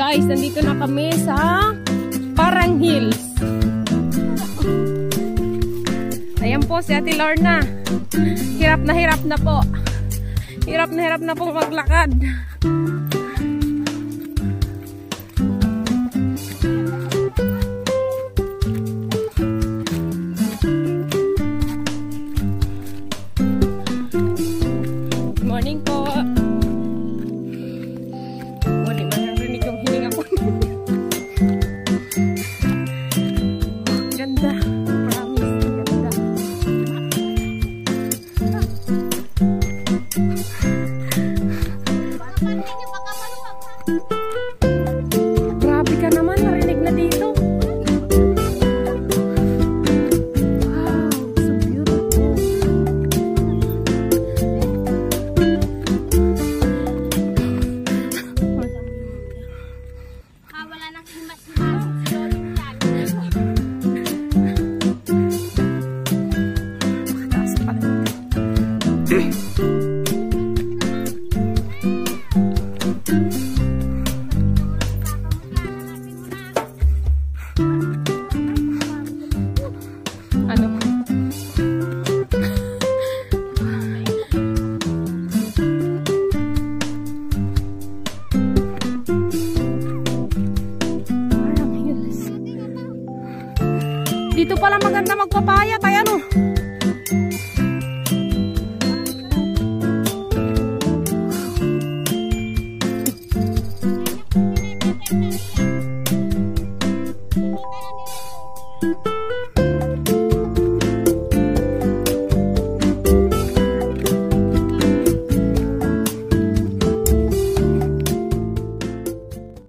Guys, nandito na kami sa Parang Hills. Ayan po si Ate Lorna. Hirap na po. Hirap na po maglakad. Good morning po. Wala man narinig yung hininga ko. Ganda. Promise. Ganda. Grabe ka naman. Narinig na dito. Wow. So beautiful. Wala nang himas-himas. Taas pala. Ano? Parang hills. Dito pala maganda magpapayat.